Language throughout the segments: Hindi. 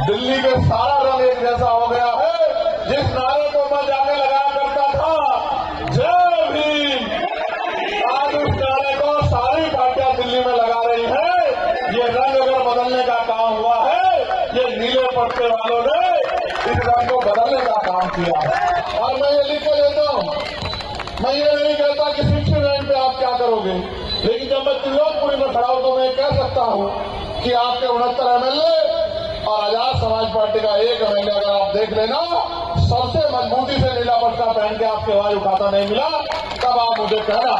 दिल्ली के सारा रंग एक जैसा हो गया है। जिस नारे को मैं जाके लगाया करता था, जय भीम, आज उस नारे को सारी पार्टियां दिल्ली में लगा रही है। ये रंग अगर बदलने का काम हुआ है, ये नीले पट्टे वालों ने इस रंग को बदलने का काम किया है। और मैं ये लिख के देता हूं, मैं ये नहीं कहता कि 69 पे आप क्या करोगे, लेकिन जब मैं त्रिलोकपुरी में खड़ा हूं तो मैं कह सकता हूं कि आपके 69 एमएलए और आजाद समाज पार्टी का एक एमएलए अगर आप देख लेना, सबसे मजबूती से नीला पट्टा पहन के आपकी आवाज उठाता नहीं मिला, तब आप मुझे कहना।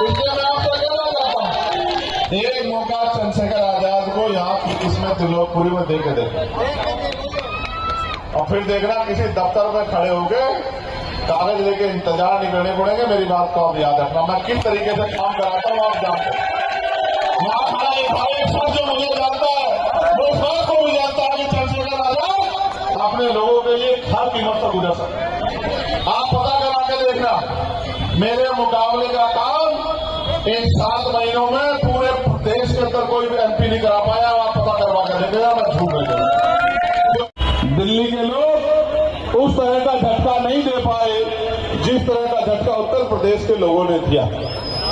इसलिए मैं आपसे कहना चाहता हूं, एक मौका चंद्रशेखर आजाद को यहाँ इसमें त्रिलोकपुरी में दे के देखा, और फिर देखना किसी दफ्तर में खड़े होके कागज लेके इंतजार नहीं करने पड़ेंगे। मेरी बात को आप याद रखना, मैं किस तरीके से काम कराता हूँ आप जानते हैं। यहाँ खड़ा एक भाई जो मुझे जानता है, वो सर को भी जानता है कि चंद्रशेखर आजाद अपने लोगों के लिए हर कीमत से गुजर सकते। आप पता करा के देखना, मेरे मुकाबले का काम इन 7 महीनों में पूरे देश के अंदर कोई भी एमपी नहीं करा पाया। आप पता करवा के देखिएगा, मैं झूठ नहीं कहूँगा। दिल्ली के लोग उस तरह का झटका नहीं दे पाए जिस तरह का झटका उत्तर प्रदेश के लोगों ने दिया।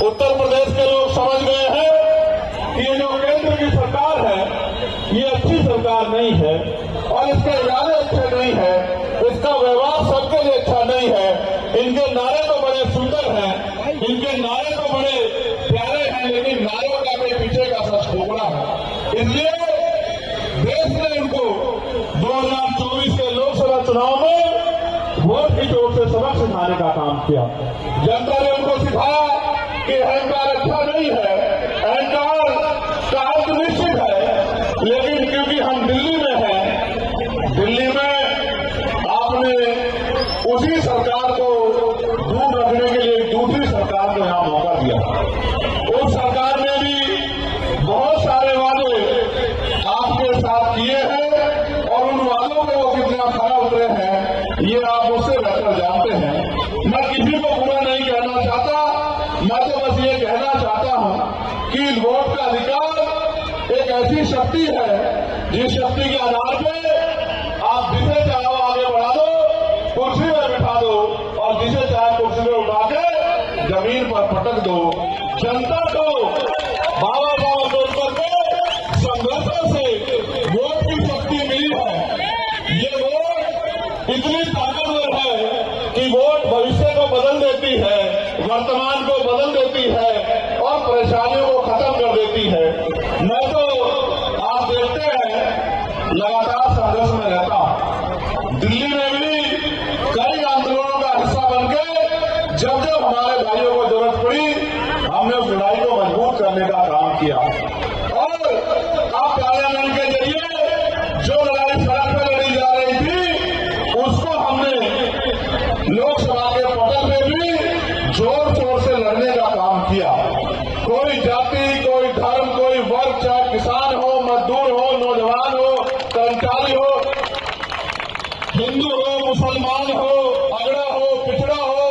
उत्तर प्रदेश के लोग समझ गए हैं कि ये जो केंद्र की सरकार है, ये अच्छी सरकार नहीं है, और इसके इरादे अच्छे नहीं है, इसका व्यवहार सबके लिए अच्छा नहीं है। इनके नारे तो बड़े सुंदर हैं, इनके नारे तो बड़े प्यारे हैं, लेकिन नारों का भी पीछे का सच खोखला है। इसलिए देश ने इनको 2024 के लोकसभा चुनाव में वोट की चोट से सबक सिखाने का काम किया। जनता ने उनको सिखाया कि अहंकार अच्छा नहीं है, अहंकार का अर्थ निश्चित है, लेकिन क्योंकि हम दिल्ली में हैं, दिल्ली में आपने उसी सरकार को दूर रखने के लिए दूसरी सरकार को यहां मौका दिया। उस सरकार ने भी बहुत सारे वादे आपके साथ किए हैं, और उन वादों में वो कितना खरा उतरे हैं ये आप मुझसे बेहतर जानते हैं। मैं किसी को बुरा नहीं कहना चाहता, मैं तो बस ये कहना चाहता हूं कि वोट का अधिकार एक ऐसी शक्ति है जिस शक्ति के आधार पे आप जिसे चाहो आगे बढ़ा दो, कुर्सी में बिठा दो, और जिसे चाहे कुर्सी में उठा के जमीन पर पटक दो। जनता को बाबा साहब अम्बेडकर के संघर्षों से वोट की शक्ति मिली है। ये वोट इतनी ताकतवर है कि वोट भविष्य को बदल देती है, वर्तमान को बदल देती है, और परेशानियों को खत्म कर देती है। मैं तो आप देखते हैं लगातार संघर्ष में रहता हूं। दिल्ली में भी कई आंदोलनों का हिस्सा बनके जब जब हमारे भाइयों को जरूरत पड़ी, हमने उस लड़ाई को मजबूत करने का काम किया। और अब पार्लियामेंट के जरिए जो लड़ाई सड़क पर लड़ी जा रही थी, उसको हमने लोकसभा के पटल में भी जोर शोर से लड़ने का काम किया। कोई जाति, कोई धर्म, कोई वर्ग, चाहे किसान हो, मजदूर हो, नौजवान हो, कर्मचारी हो, हिंदू हो, मुसलमान हो, अगड़ा हो, पिछड़ा हो,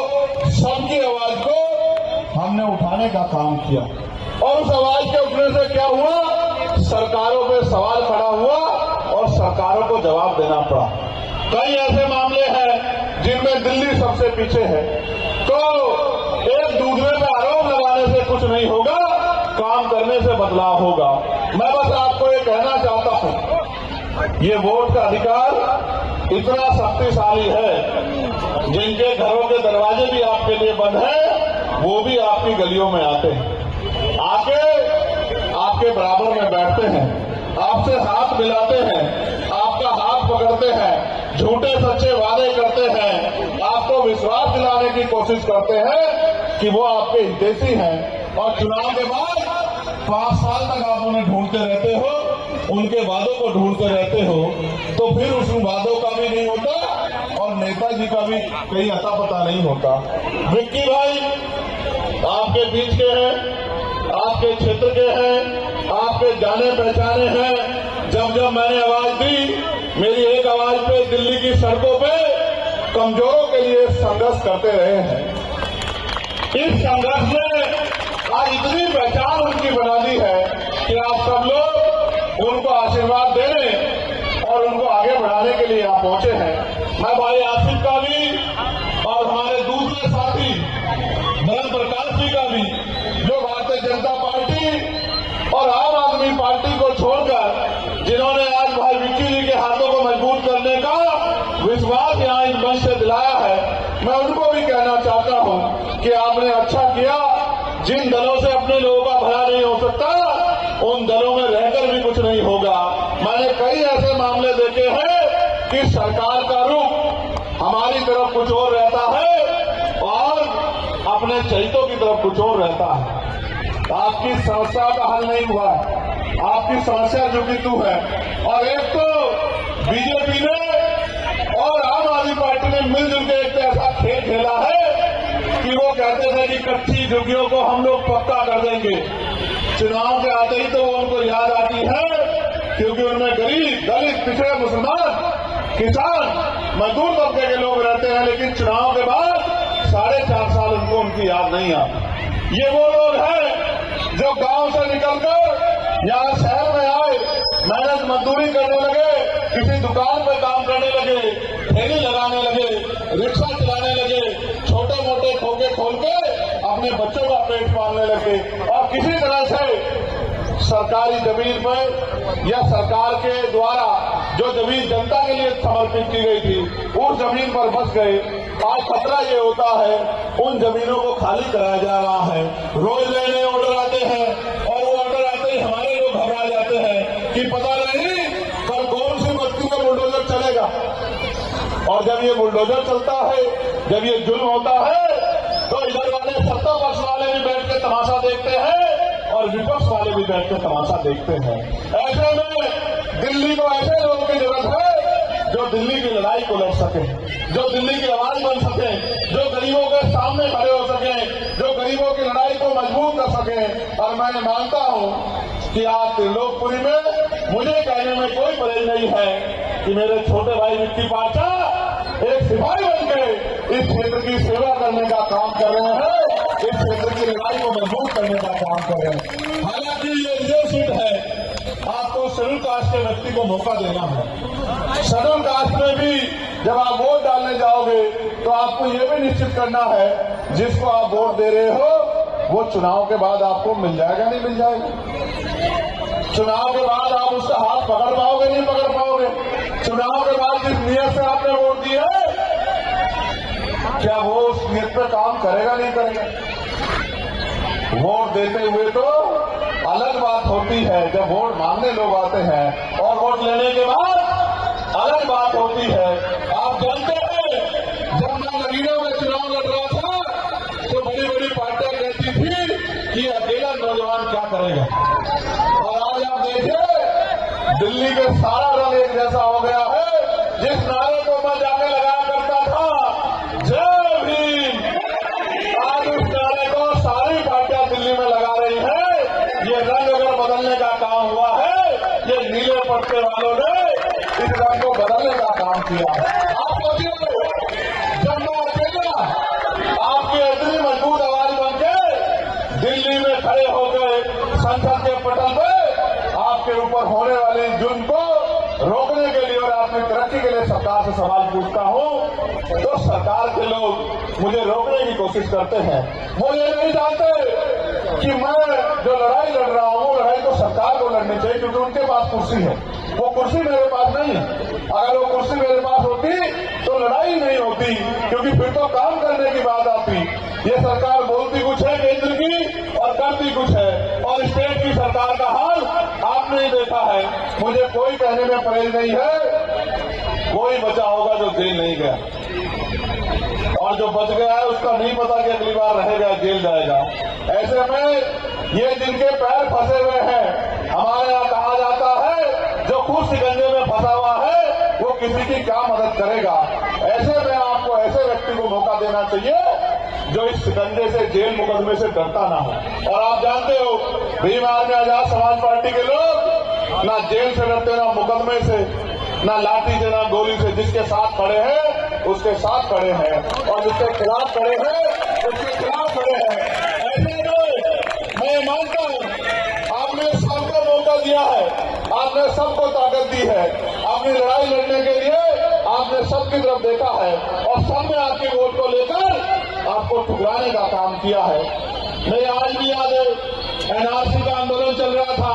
सबकी आवाज को हमने उठाने का काम किया। और उस आवाज के उठने से क्या हुआ, सरकारों पे सवाल खड़ा हुआ और सरकारों को जवाब देना पड़ा। कई ऐसे मामले हैं जिनमें दिल्ली सबसे पीछे है। तो एक दूसरे पे आरोप लगाने से कुछ नहीं होगा, काम करने से बदलाव होगा। मैं बस आपको ये कहना चाहता हूं, ये वोट का अधिकार इतना शक्तिशाली है, जिनके घरों के दरवाजे भी आपके लिए बंद हैं, वो भी आपकी गलियों में आते हैं, आके आपके बराबर में बैठते हैं, आपसे हाथ मिलाते हैं, आपका हाथ पकड़ते हैं, झूठे सच्चे वादे करते हैं, आपको विश्वास दिलाने की कोशिश करते हैं कि वो आपके हितैषी हैं। और चुनाव के बाद 5 साल तक आप उन्हें ढूंढते रहते हो, उनके वादों को ढूंढते रहते हो, तो फिर उस वादों का भी नहीं होता और नेताजी का भी कहीं अता पता नहीं होता। विक्की भाई आपके बीच के हैं, आपके क्षेत्र के हैं, आपके जाने पहचाने हैं। जब जब मैंने आवाज दी, मेरी एक आवाज पे दिल्ली की सड़कों पे कमजोरों के लिए संघर्ष करते रहे हैं। इस संघर्ष ने आज इतनी पहचान उनकी बना दी है कि आप सब लोग उनको आशीर्वाद देने और उनको को आगे बढ़ाने के लिए यहाँ पहुंचे हैं। मैं भाई आसिफ का भी और हमारे दूसरे साथी धर्म प्रकाश जी का भी, जो भारतीय जनता पार्टी और आम आदमी पार्टी को छोड़कर जिन्होंने आज भाई विक्की जी के हाथों को मजबूत करने का विश्वास यहाँ इस मंच से दिलाया है, मैं उनको भी कहना चाहता हूँ कि आपने अच्छा किया। जिन दलों से अपने लोगों का भला नहीं हो सकता, उन दलों में रहकर भी कुछ नहीं होगा। मैंने कई ऐसे मामले देखे हैं कि सरकार का रुख हमारी तरफ कुछ और रहता है और अपने चहितों की तरफ कुछ और रहता है। आपकी समस्या का हल नहीं हुआ, आपकी समस्या जो कि तू है। और एक तो बीजेपी ने और आम आदमी पार्टी ने मिलजुल के एक ऐसा खेल खेला है कि वो कहते थे कि कच्ची झुग्गियों को हम लोग पक्का कर देंगे। चुनाव के आते ही तो वो उनको याद आती है, क्योंकि उनमें गरीब, दलित, पिछड़े, मुसलमान, किसान, मजदूर तबके के लोग रहते हैं, लेकिन चुनाव के बाद 4.5 साल उनको उनकी याद नहीं आती। ये वो लोग हैं जो गांव से निकलकर यहाँ शहर में आए, मेहनत मजदूरी करने लगे, किसी दुकान पे काम करने लगे, ठेली लगाने लगे, रिक्शा चलाने लगे, छोटे मोटे खोखे खोल के अपने बच्चों का पेट पालने लगे और किसी तरह से सरकारी जमीन पर या सरकार के द्वारा जो जमीन जनता के लिए समर्पित की गई थी, उस जमीन पर बस गए। आज खतरा ये होता है उन जमीनों को खाली कराया जा रहा है। रोज नए नए ऑर्डर आते हैं और वो ऑर्डर आते ही हमारे लोग घबरा जाते हैं कि पता नहीं कल कौन सी बस्ती में बुलडोजर चलेगा। और जब ये बुलडोजर चलता है, जब ये जुल्म होता है, तो इधर वाले सत्ता पक्ष वाले भी बैठ के तमाशा देखते हैं और विपक्ष वाले भी बैठ के तमाशा देखते हैं। ऐसे में दिल्ली को ऐसे लोगों की जरूरत है जो दिल्ली की लड़ाई को लड़ सके, जो दिल्ली की आवाज बन सके, जो गरीबों के सामने खड़े हो सके, जो गरीबों की लड़ाई को मजबूत कर सके। और मैं मानता हूं कि आज त्रिलोकपुरी में मुझे कहने में कोई परहेज नहीं है कि मेरे छोटे भाई विक्की पाचा एक सिपाही बनकर इस क्षेत्र की सेवा करने का काम कर रहे हैं, इस क्षेत्र की लड़ाई को मजबूत करने का काम कर रहे हैं। हालांकि ये रिजर्व सीट है, आपको शेड्यूल कास्ट के व्यक्ति को मौका देना है। शेड्यूल कास्ट में भी जब आप वोट डालने जाओगे तो आपको ये भी निश्चित करना है जिसको आप वोट दे रहे हो वो चुनाव के बाद आपको मिल जाएगा नहीं मिल जाएगा। चुनाव के बाद आप उसका हाथ पकड़ पाओगे नहीं पकड़ पाओगे। चुनाव के बाद जिस नियत से आपने वोट दिया है, क्या वो उस नियत पे काम करेगा नहीं करेगा। वोट देते हुए तो अलग बात होती है, जब वोट मांगने लोग आते हैं, और वोट लेने के बाद अलग बात होती है। आप जानते हैं जब मैं नगीना में चुनाव लड़ रहा था तो बड़ी बड़ी पार्टियां कहती थी कि अकेला नौजवान क्या करेगा। और आज आप देखिए दिल्ली के सारा रंग एक जैसा हो गया है। जिस नारे को मैं जाके लगाया करता था जय भीम, आज उस नारे को सारी पार्टियां दिल्ली में लगा रही है। ये रंग अगर बदलने का काम हुआ है, ये नीले पट्टे वालों ने इस रंग को बदलने का काम किया है। आप सोचिए जब मैं अकेला आपकी इतनी मजबूत आवाज बन के दिल्ली में खड़े होकर संसद के पटल पे आपके ऊपर होने वाले जुर्म को रोकने के लिए और अपनी तरक्की के लिए सरकार से सवाल पूछता हूं, तो सरकार के लोग मुझे रोकने की कोशिश करते हैं। वो ये नहीं जानते कि मैं जो लड़ाई लड़ रहा हूं, वो लड़ाई तो सरकार को लड़नी चाहिए, क्योंकि उनके पास कुर्सी है। वो कुर्सी मेरे पास नहीं है। अगर वो कुर्सी मेरे पास होती तो लड़ाई नहीं होती, क्योंकि फिर तो काम करने की बात आती। ये सरकार बोलती कुछ है केंद्र की और करती कुछ है, और स्टेट की सरकार का हाल आपने ही देखा है। मुझे कोई कहने में परहेज नहीं है, कोई बचा होगा जो जेल नहीं गया, और जो बच गया है उसका नहीं पता कि अगली बार रहेगा जेल जाएगा। ऐसे में ये जिनके पैर फंसे हुए हैं, हमारे यहाँ कहा जाता है जो खुद शिकंजे में फंसा हुआ है वो किसी की क्या मदद करेगा। ऐसे में आपको ऐसे व्यक्ति को मौका देना चाहिए जो इस शिकंजे से, जेल मुकदमे से डरता ना हो। और आप जानते हो भीम आर्मी आजाद समाज पार्टी के लोग ना जेल से डरते, ना मुकदमे से, ना लाठी से, ना गोली से। जिसके साथ खड़े हैं उसके साथ खड़े हैं, और जिसके खिलाफ खड़े हैं उसके खिलाफ खड़े हैं। ऐसे में मैं मानता हूं आपने सबको मौका दिया है, आपने सबको ताकत दी है। अपनी लड़ाई लड़ने के लिए आपने सबकी तरफ देखा है और सबने आपके वोट को लेकर आपको ठुकराने का काम किया है। नहीं, आज भी याद है एनआरसी का आंदोलन चल रहा था,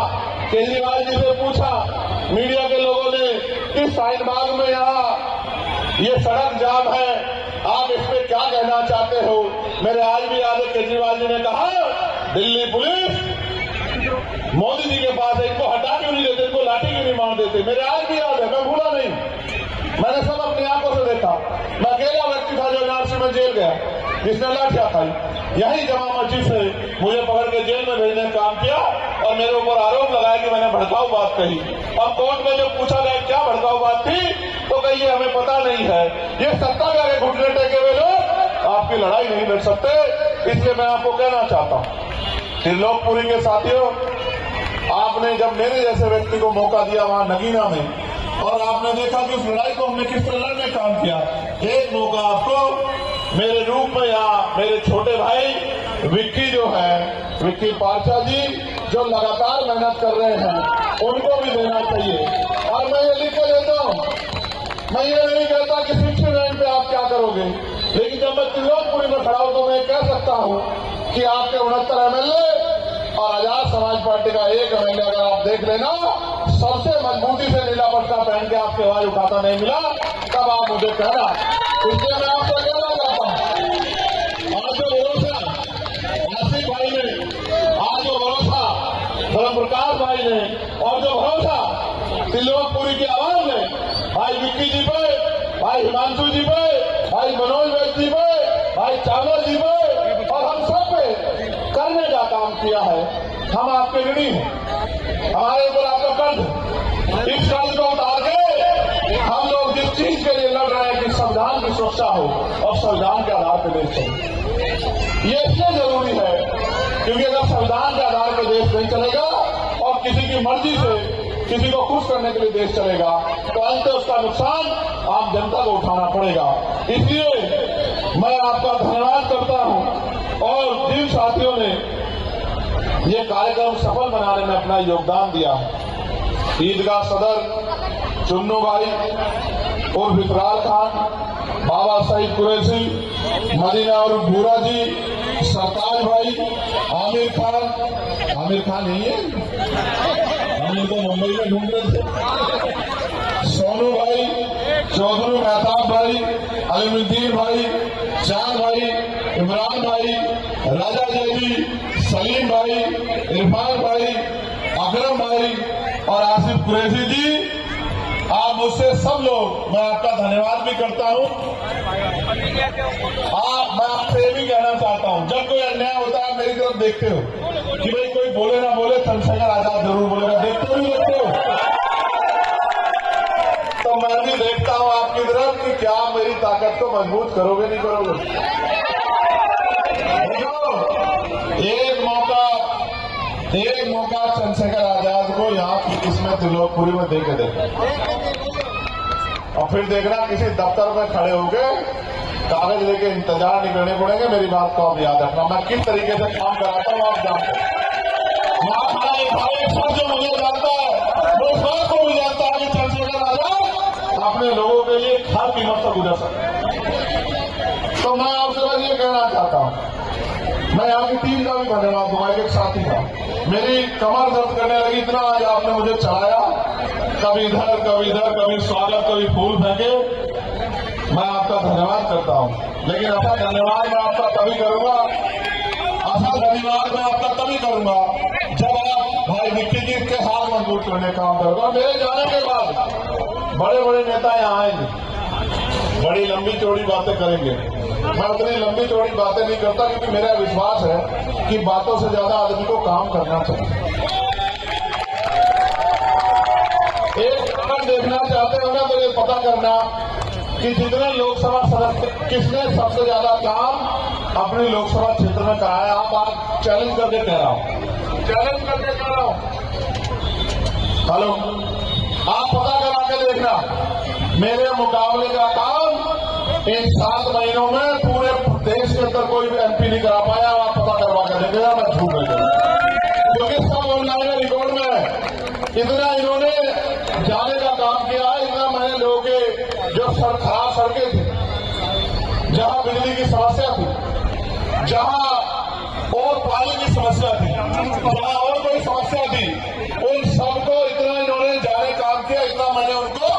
केजरीवाल जी से पूछा मीडिया के लोगों ने कि शाहीनबाग में यहाँ ये सड़क जाम है, आप इस पे क्या कहना चाहते हो। मेरे आज भी याद है केजरीवाल जी ने कहा दिल्ली पुलिस मोदी जी के पास है, इनको हटा क्यों नहीं देते, इनको लाठी क्यों नहीं मार देते। मेरे आज भी याद है, मैं भूला नहीं, मैंने सब अपनी आंखों से देखा। मैं अकेला व्यक्ति था जो एनआरसी में जेल गया, जिसने लाठियां खाई। यही जमा मस्जिद से मुझे पकड़ के जेल में भेजने का काम किया और मेरे ऊपर आरोप लगाया कि मैंने भड़काऊ बात कही। अब कोर्ट में जो पूछा गया क्या भड़काऊ बात थी, तो कहिए हमें पता नहीं है। ये सत्ता के आगे घुटने टेके हुए लोग आपकी लड़ाई नहीं लड़ सकते। इसलिए मैं आपको कहना चाहता हूं, त्रिलोकपुरी के साथियों, आपने जब मेरे जैसे व्यक्ति को मौका दिया वहां नगीना में, और आपने देखा कि उस लड़ाई को हमने किस तरह लड़ने काम किया। एक मौका आपको मेरे रूप में या मेरे छोटे भाई विक्की जो है, विक्की पारचा जी जो लगातार मेहनत कर रहे हैं, उनको भी देना चाहिए। और मैं ये लिख के देता हूं, मैं ये नहीं कहता कि 69 पे आप क्या करोगे, लेकिन जब मैं त्रिलोकपुरी में खड़ा हूं तो मैं कह सकता हूं कि आपके 69 एमएलए और आजाद समाज पार्टी का एक एमएलए अगर आप देख लेना, सबसे मजबूती से नीला पट्टा पहन के आपकी आवाज उठाता नहीं मिला, तब आप मुझे कहना। इसलिए मैं आपसे कहना चाहता हूं, आज जो भरोसा आसिफ भाई ने, आज जो भरोसा धर्म प्रकाश भाई ने, और जो भरोसा त्रिलोकपुरी की आवाज ने भाई विक्की जी पे, भाई हिमांशु जी पे, भाई मनोज वैद्य जी पे, भाई चावल जी पे और हम सब पे करने का काम किया है, हम आपके ऋणी हैं। हमारे ऊपर आपका कर्ज, इस कर्ज को उतार के हम लोग जिस चीज के लिए लड़ रहे हैं कि संविधान की सुरक्षा हो और संविधान के आधार पर देश चले। ये इसलिए जरूरी है क्योंकि अगर संविधान के आधार पर देश नहीं चलेगा और किसी की मर्जी से किसी को खुश करने के लिए देश चलेगा, तो अंत उसका नुकसान आम जनता को उठाना पड़ेगा। इसलिए मैं आपका धन्यवाद करता हूं और जिन साथियों ने ये कार्यक्रम सफल बनाने में अपना योगदान दिया, ईदगाह सदर चुन्नू भाई और विकराल खान, बाबा साहिब कुरैशी, मदीना और भूरा जी, सरताज भाई, आमिर खान नहीं है, हम इनको मुंबई में ढूंढ रहे थे, सोनू भाई, चौधरी मेहताब भाई, अलीमुद्दीन भाई, चांद भाई, इमरान भाई, राजा जैदी, सलीम भाई, इरफान भाई, अकरम भाई और आसिफ कुरैशी जी, आप मुझसे सब लोग, मैं आपका धन्यवाद भी करता हूं। मैं आपसे ये भी कहना चाहता हूं, जब कोई अन्याय होता है मेरी तरफ देखते हो कि भाई कोई बोले ना बोले, चंद्रशेखर आजाद जरूर बोलेगा, देखते हो। तो मैं भी देखता हूं आपकी तरफ कि क्या मेरी ताकत को मजबूत करोगे नहीं करोगे। एक मौका चंद्रशेखर आजाद को यहाँ इसमें त्रिलोकपुरी में दे के देखा, और फिर देखना किसी दफ्तर में खड़े होके कागज लेके इंतजार नहीं करने पड़ेंगे। मेरी बात को आप याद रखना, मैं किस तरीके से काम कराता हूँ आप जानते हैं। जो मुझे जानता है वो उस बात को भी जानता है कि चंद्रशेखर आजाद अपने लोगों के लिए हर कीमत से गुजर सकते। तो मैं आपसे बस ये कहना चाहता हूँ, मैं यहाँ की टीम का भी धन्यवाद दूंगा। एक साथी था, मेरी कमर दर्द करने लगी, इतना आज आपने मुझे चढ़ाया, कभी इधर कभी स्वागत, कभी फूल फेंके। मैं आपका धन्यवाद करता हूं, लेकिन ऐसा धन्यवाद मैं आपका तभी करूंगा जब आप भाई विक्की जी के हाथ मजबूत करने का काम करूंगा। मेरे जाने के बाद बड़े बड़े नेता यहाँ आएंगे, बड़ी लंबी चौड़ी बातें करेंगे। मैं उतनी लंबी चौड़ी बातें नहीं करता क्योंकि मेरा विश्वास है कि बातों से ज्यादा आदमी को काम करना चाहिए। एक काम देखना चाहते हो ना तो ये पता करना कि जितने लोकसभा सदस्य किसने सबसे ज्यादा काम अपने लोकसभा क्षेत्र में कराया। आप आज चैलेंज करके कह रहा हूं, हेलो, आप पता करा के देखना मेरे मुकाबले का काम इन 7 महीनों में पूरे देश के अंदर कोई भी एमपी नहीं करा पाया। आप पता करवा के देखिएगा, मैं झूठ नहीं कहूंगा क्योंकि सब ऑनलाइन रिकॉर्ड में है। इतना इन्होंने जाने का काम किया है, इतना के जो खराब सड़कें थी, जहां बिजली की समस्या थी, जहां और पानी की समस्या थी, जहां और कोई समस्या थी, उन सबको इतना इन्होंने जाने काम किया, इतना मैंने उनको,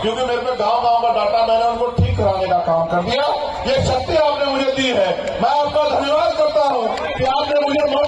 क्योंकि मेरे पे गांव का डाटा, मैंने उनको ठीक कराने का काम कर दिया। ये शक्ति आपने मुझे दी है, मैं आपका धन्यवाद करता हूं कि आपने मुझे मौका